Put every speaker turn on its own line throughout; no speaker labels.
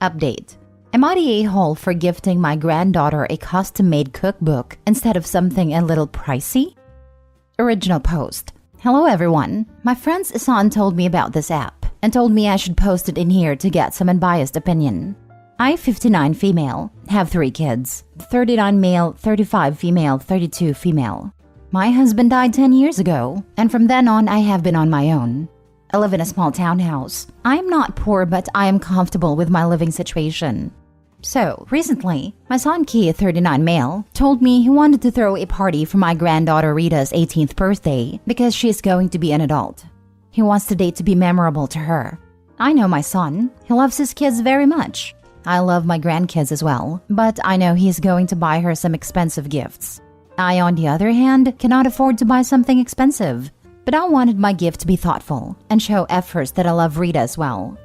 Update. Am I the a-hole for gifting my granddaughter a custom-made cookbook instead of something a little pricey? Original post. Hello everyone. My friend's son told me about this app and told me I should post it in here to get some unbiased opinion. I, 59 female, have 3 kids. 39 male, 35 female, 32 female. My husband died 10 years ago, and from then on I have been on my own. I live in a small townhouse. I am not poor, but I am comfortable with my living situation. So, recently, my son Key, 39 male, told me he wanted to throw a party for my granddaughter Rita's 18th birthday because she is going to be an adult. He wants the date to be memorable to her. I know my son. He loves his kids very much. I love my grandkids as well, but I know he's going to buy her some expensive gifts. I, on the other hand, cannot afford to buy something expensive. But I wanted my gift to be thoughtful and show efforts that I love Rita as well.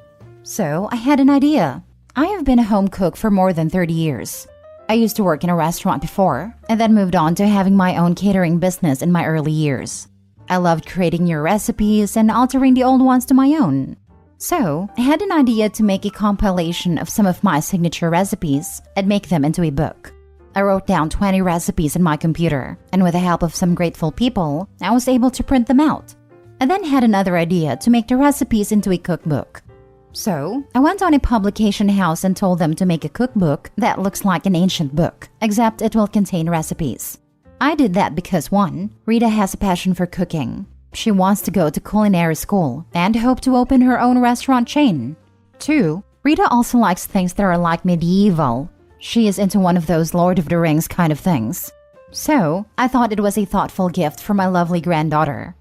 So I had an idea. I have been a home cook for more than 30 years. I used to work in a restaurant before and then moved on to having my own catering business in my early years. I loved creating new recipes and altering the old ones to my own. So I had an idea to make a compilation of some of my signature recipes and make them into a book. I wrote down 20 recipes in my computer, and with the help of some grateful people, I was able to print them out. I then had another idea to make the recipes into a cookbook. So, I went on a publication house and told them to make a cookbook that looks like an ancient book, except it will contain recipes. I did that because 1, Rita has a passion for cooking. She wants to go to culinary school and hope to open her own restaurant chain. 2, Rita also likes things that are like medieval. She is into one of those Lord of the Rings kind of things. So, I thought it was a thoughtful gift for my lovely granddaughter.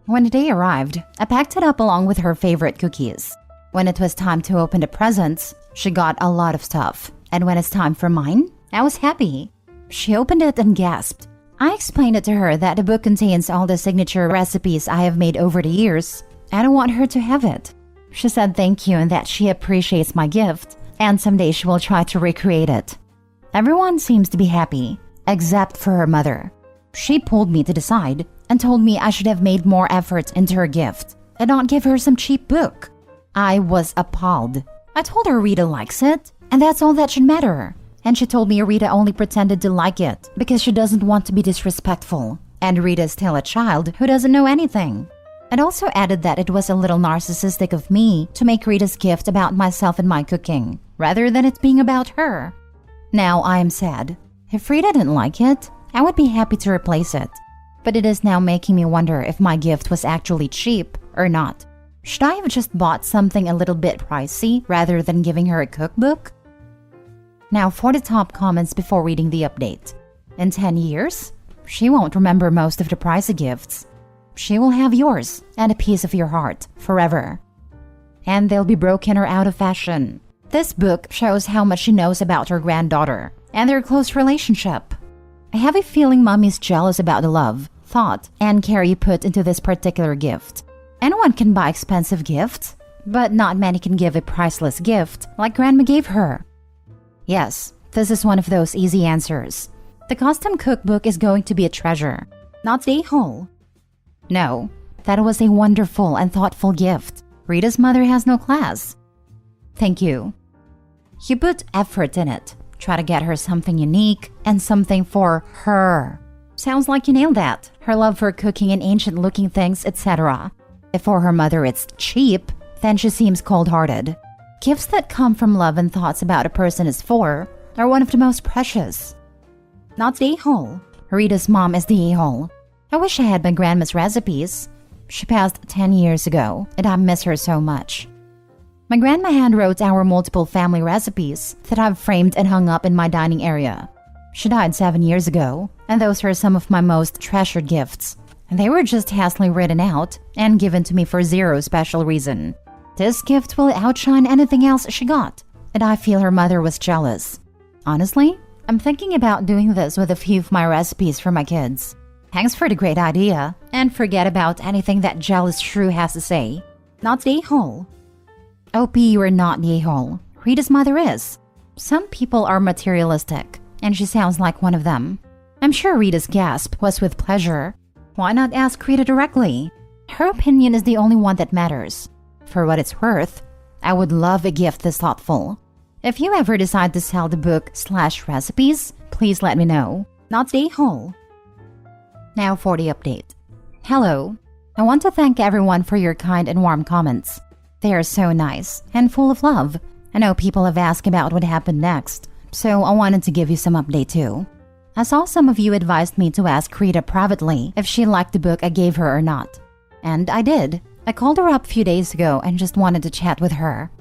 When the day arrived, I packed it up along with her favorite cookies. When it was time to open the presents, she got a lot of stuff. And when it's time for mine, I was happy. She opened it and gasped. I explained it to her that the book contains all the signature recipes I have made over the years. I don't want her to have it. She said thank you and that she appreciates my gift, and someday she will try to recreate it. Everyone seems to be happy, except for her mother. She pulled me to the side and told me I should have made more effort into her gift and not give her some cheap book. I was appalled. I told her Rita likes it, and that's all that should matter. And she told me Rita only pretended to like it because she doesn't want to be disrespectful, and Rita is still a child who doesn't know anything. It also added that it was a little narcissistic of me to make Rita's gift about myself and my cooking, rather than it being about her. Now I am sad. If Rita didn't like it, I would be happy to replace it. But it is now making me wonder if my gift was actually cheap or not. Should I have just bought something a little bit pricey rather than giving her a cookbook? Now for the top comments before reading the update. In 10 years, she won't remember most of the pricey gifts. She will have yours and a piece of your heart forever. And they'll be broken or out of fashion. This book shows how much she knows about her granddaughter and their close relationship. I have a feeling Mommy's jealous about the love, thought, and care you put into this particular gift. Anyone can buy expensive gifts, but not many can give a priceless gift like Grandma gave her. Yes, this is one of those easy answers. The custom cookbook is going to be a treasure, not a hole. No, that was a wonderful and thoughtful gift. Rita's mother has no class. Thank you. You put effort in it. Try to get her something unique and something for her. Sounds like you nailed that. Her love for cooking and ancient-looking things, etc. If for her mother it's cheap, then she seems cold-hearted. Gifts that come from love and thoughts about a person is for are one of the most precious. Not the a-hole. Rita's mom is the a-hole. I wish I had my grandma's recipes. She passed 10 years ago, and I miss her so much. My grandma handwrote our multiple family recipes that I've framed and hung up in my dining area. She died 7 years ago, and those are some of my most treasured gifts. And they were just hastily written out and given to me for zero special reason. This gift will outshine anything else she got, and I feel her mother was jealous. Honestly, I'm thinking about doing this with a few of my recipes for my kids. Thanks for the great idea, and forget about anything that jealous shrew has to say. Not the a-hole. OP, you are not the a-hole. Rita's mother is. Some people are materialistic, and she sounds like one of them. I'm sure Rita's gasp was with pleasure. Why not ask Rita directly? Her opinion is the only one that matters. For what it's worth, I would love a gift this thoughtful. If you ever decide to sell the book/recipes, please let me know. Not stay whole. Now for the update. Hello. I want to thank everyone for your kind and warm comments. They are so nice and full of love. I know people have asked about what happened next, so I wanted to give you some update too. I saw some of you advised me to ask Rita privately if she liked the book I gave her or not. And I did. I called her up a few days ago and just wanted to chat with her.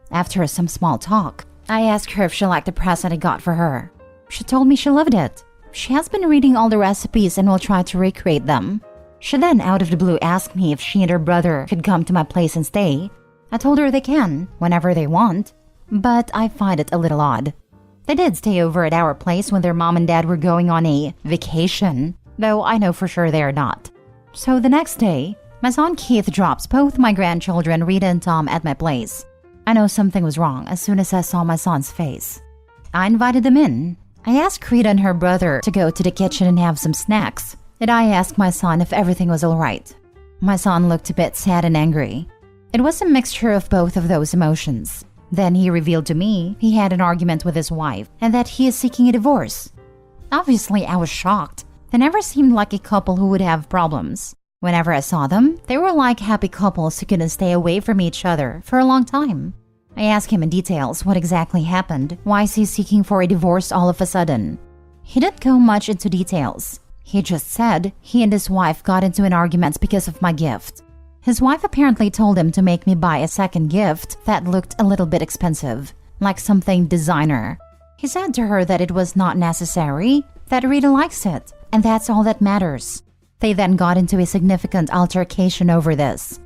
After some small talk, I asked her if she liked the present I got for her. She told me she loved it. She has been reading all the recipes and will try to recreate them. She then out of the blue asked me if she and her brother could come to my place and stay. I told her they can, whenever they want. But I find it a little odd. They did stay over at our place when their mom and dad were going on a vacation, though I know for sure they are not. So the next day, my son Keith drops both my grandchildren, Rita and Tom, at my place. I know something was wrong as soon as I saw my son's face. I invited them in. I asked Rita and her brother to go to the kitchen and have some snacks, and I asked my son if everything was alright. My son looked a bit sad and angry. It was a mixture of both of those emotions. Then he revealed to me he had an argument with his wife and that he is seeking a divorce. Obviously, I was shocked. They never seemed like a couple who would have problems. Whenever I saw them, they were like happy couples who couldn't stay away from each other for a long time. I asked him in details what exactly happened. Why is he seeking for a divorce all of a sudden? He didn't go much into details. He just said he and his wife got into an argument because of my gift. His wife apparently told him to make me buy a second gift that looked a little bit expensive, like something designer. He said to her that it was not necessary, that Rita likes it, and that's all that matters. They then got into a significant altercation over this.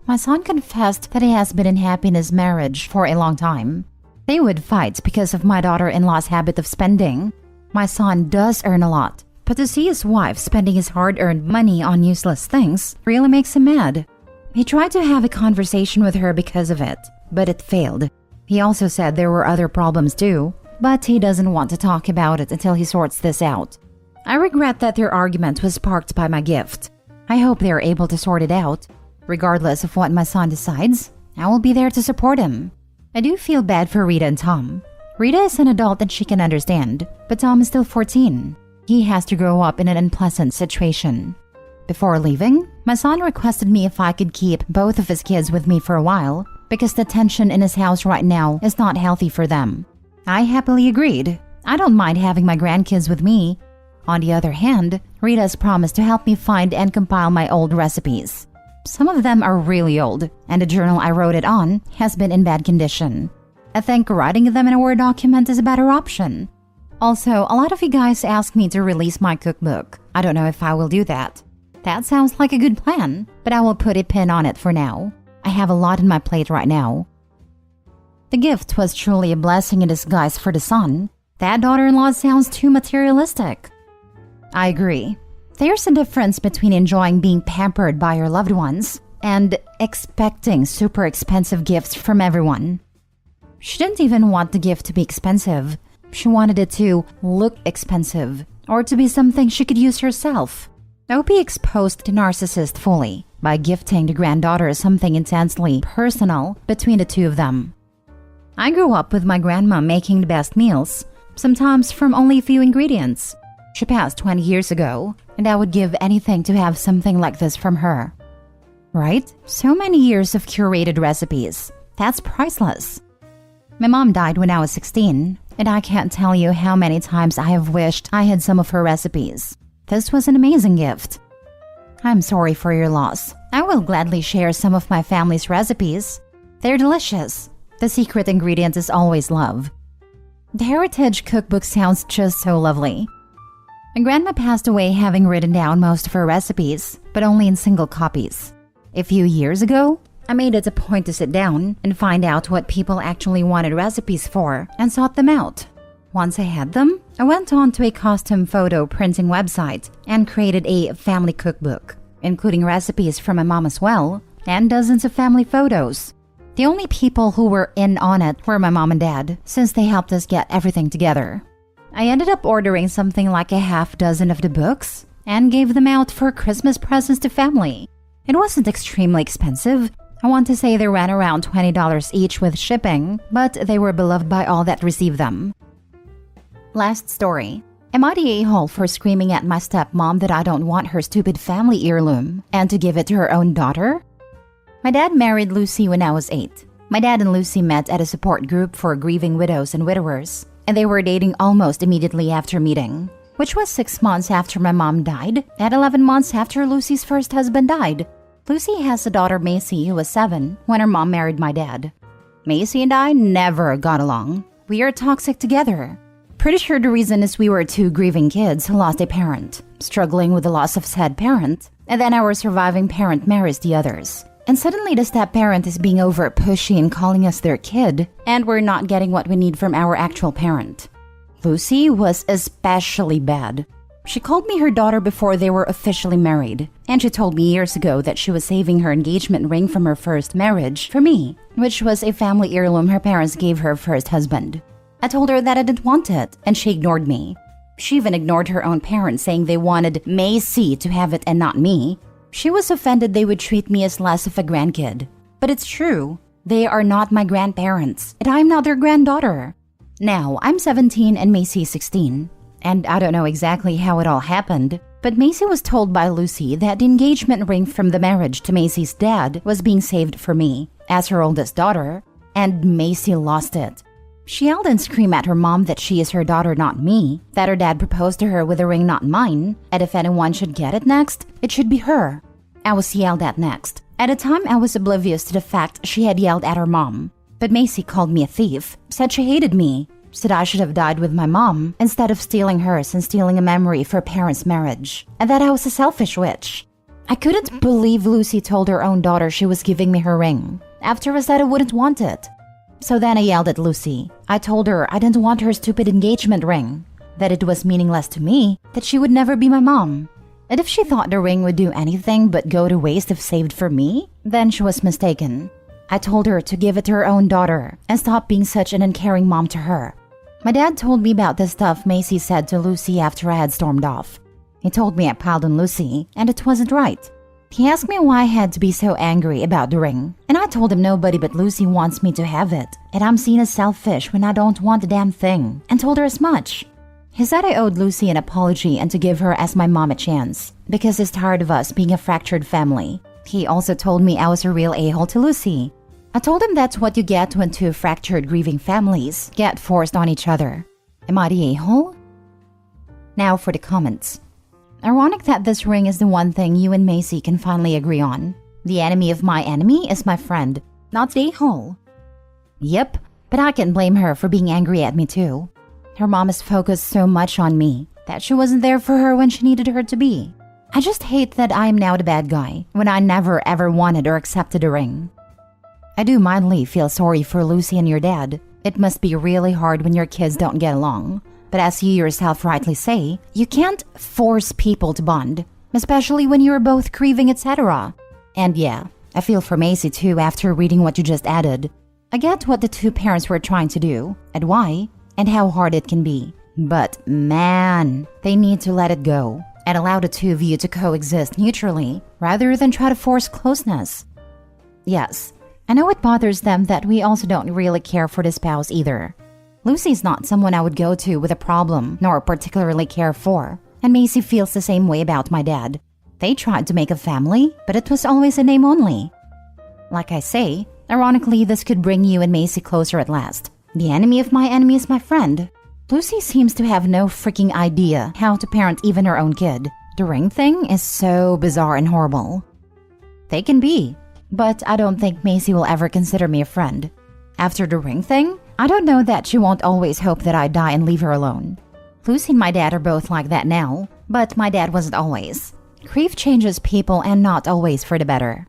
My son confessed that he has been unhappy in his marriage for a long time. They would fight because of my daughter-in-law's habit of spending. My son does earn a lot, but to see his wife spending his hard-earned money on useless things really makes him mad. He tried to have a conversation with her because of it, but it failed. He also said there were other problems too, but he doesn't want to talk about it until he sorts this out. I regret that their argument was sparked by my gift. I hope they are able to sort it out. Regardless of what my son decides, I will be there to support him. I do feel bad for Rita and Tom. Rita is an adult and she can understand, but Tom is still 14. He has to grow up in an unpleasant situation. Before leaving, my son requested me if I could keep both of his kids with me for a while because the tension in his house right now is not healthy for them. I happily agreed. I don't mind having my grandkids with me. On the other hand, Rita has promised to help me find and compile my old recipes. Some of them are really old, and the journal I wrote it on has been in bad condition. I think writing them in a Word document is a better option. Also, a lot of you guys asked me to release my cookbook. I don't know if I will do that. That sounds like a good plan, but I will put a pin on it for now. I have a lot on my plate right now. The gift was truly a blessing in disguise for the son. That daughter-in-law sounds too materialistic. I agree. There's a difference between enjoying being pampered by your loved ones and expecting super expensive gifts from everyone. She didn't even want the gift to be expensive. She wanted it to look expensive or to be something she could use herself. Opie exposed the narcissist fully by gifting the granddaughter something intensely personal between the two of them. I grew up with my grandma making the best meals, sometimes from only a few ingredients. She passed 20 years ago, and I would give anything to have something like this from her. Right? So many years of curated recipes. That's priceless. My mom died when I was 16, and I can't tell you how many times I have wished I had some of her recipes. This was an amazing gift. I'm sorry for your loss. I will gladly share some of my family's recipes. They're delicious. The secret ingredient is always love. The Heritage Cookbook sounds just so lovely. My grandma passed away having written down most of her recipes, but only in single copies. A few years ago, I made it a point to sit down and find out what people actually wanted recipes for and sought them out. Once I had them, I went on to a custom photo printing website and created a family cookbook, including recipes from my mom as well, and dozens of family photos. The only people who were in on it were my mom and dad, since they helped us get everything together. I ended up ordering something like a half dozen of the books and gave them out for Christmas presents to family. It wasn't extremely expensive. I want to say they ran around $20 each with shipping, but they were beloved by all that received them. Last story. Am I the a-hole for screaming at my stepmom that I don't want her stupid family heirloom and to give it to her own daughter? My dad married Lucy when I was 8. My dad and Lucy met at a support group for grieving widows and widowers, and they were dating almost immediately after meeting, which was 6 months after my mom died and 11 months after Lucy's first husband died. Lucy has a daughter, Macy, who was 7 when her mom married my dad. Macy and I never got along. We are toxic together. Pretty sure the reason is we were 2 grieving kids who lost a parent, struggling with the loss of said parent, and then our surviving parent marries the others. And suddenly the step-parent is being over pushy and calling us their kid, and we're not getting what we need from our actual parent. Lucy was especially bad. She called me her daughter before they were officially married, and she told me years ago that she was saving her engagement ring from her first marriage for me, which was a family heirloom her parents gave her first husband. I told her that I didn't want it, and she ignored me. She even ignored her own parents, saying they wanted Macy to have it and not me. She was offended they would treat me as less of a grandkid. But it's true. They are not my grandparents, and I'm not their granddaughter. Now, I'm 17 and Macy is 16. And I don't know exactly how it all happened, but Macy was told by Lucy that the engagement ring from the marriage to Macy's dad was being saved for me, as her oldest daughter, and Macy lost it. She yelled and screamed at her mom that she is her daughter, not me, that her dad proposed to her with a ring not mine, and if anyone should get it next, it should be her. I was yelled at next. At the time, I was oblivious to the fact she had yelled at her mom. But Macy called me a thief, said she hated me, said I should have died with my mom instead of stealing hers and stealing a memory for her parents' marriage, and that I was a selfish witch. I couldn't believe Lucy told her own daughter she was giving me her ring, after I said I wouldn't want it. So then I yelled at Lucy. I told her I didn't want her stupid engagement ring, that it was meaningless to me, that she would never be my mom. And if she thought the ring would do anything but go to waste if saved for me, then she was mistaken. I told her to give it to her own daughter and stop being such an uncaring mom to her. My dad told me about the stuff Macy said to Lucy after I had stormed off. He told me I piled on Lucy, and it wasn't right. He asked me why I had to be so angry about the ring, and I told him nobody but Lucy wants me to have it, and I'm seen as selfish when I don't want the damn thing, and told her as much. He said I owed Lucy an apology and to give her as my mom a chance, because he's tired of us being a fractured family. He also told me I was a real a-hole to Lucy. I told him that's what you get when 2 fractured grieving families get forced on each other. Am I the a-hole? Now for the comments. Ironic that this ring is the one thing you and Macy can finally agree on. The enemy of my enemy is my friend, not the a-hole. Yep, but I can blame her for being angry at me too. Her mom is focused so much on me that she wasn't there for her when she needed her to be. I just hate that I am now the bad guy when I never ever wanted or accepted a ring. I do mildly feel sorry for Lucy and your dad. It must be really hard when your kids don't get along. But as you yourself rightly say, you can't force people to bond, especially when you're both grieving, etc. And yeah, I feel for Macy too after reading what you just added. I get what the 2 parents were trying to do, and why, and how hard it can be. But man, they need to let it go and allow the 2 of you to coexist neutrally rather than try to force closeness. Yes, I know it bothers them that we also don't really care for the spouse either. Lucy's not someone I would go to with a problem nor particularly care for, and Macy feels the same way about my dad. They tried to make a family, but it was always a name only. Like I say, ironically, this could bring you and Macy closer at last. The enemy of my enemy is my friend. Lucy seems to have no freaking idea how to parent even her own kid. The ring thing is so bizarre and horrible. They can be, but I don't think Macy will ever consider me a friend. After the ring thing, I don't know that she won't always hope that I die and leave her alone. Lucy and my dad are both like that now, but my dad wasn't always. Grief changes people and not always for the better.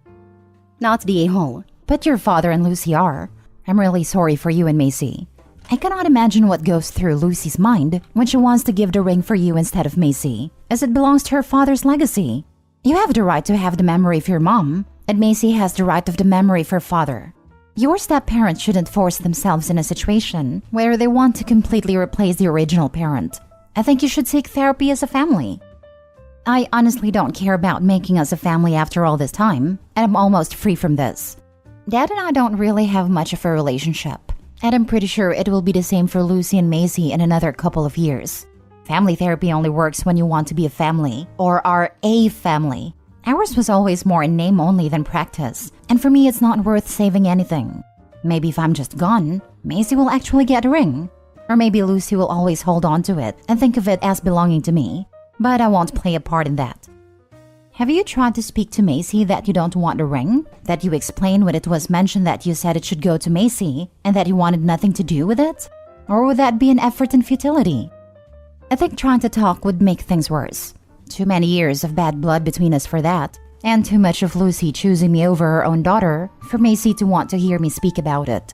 Not the a-hole, but your father and Lucy are. I'm really sorry for you and Macy. I cannot imagine what goes through Lucy's mind when she wants to give the ring for you instead of Macy, as it belongs to her father's legacy. You have the right to have the memory of your mom, and Macy has the right of the memory of her father. Your step-parents shouldn't force themselves in a situation where they want to completely replace the original parent. I think you should seek therapy as a family. I honestly don't care about making us a family after all this time, and I'm almost free from this. Dad and I don't really have much of a relationship, and I'm pretty sure it will be the same for Lucy and Macy in another couple of years. Family therapy only works when you want to be a family, or are a family. Ours was always more in name only than practice, and for me it's not worth saving anything. Maybe if I'm just gone, Macy will actually get a ring. Or maybe Lucy will always hold on to it and think of it as belonging to me. But I won't play a part in that. Have you tried to speak to Macy that you don't want a ring? That you explained when it was mentioned that you said it should go to Macy and that you wanted nothing to do with it? Or would that be an effort in futility? I think trying to talk would make things worse. Too many years of bad blood between us for that, and too much of Lucy choosing me over her own daughter for Macy to want to hear me speak about it.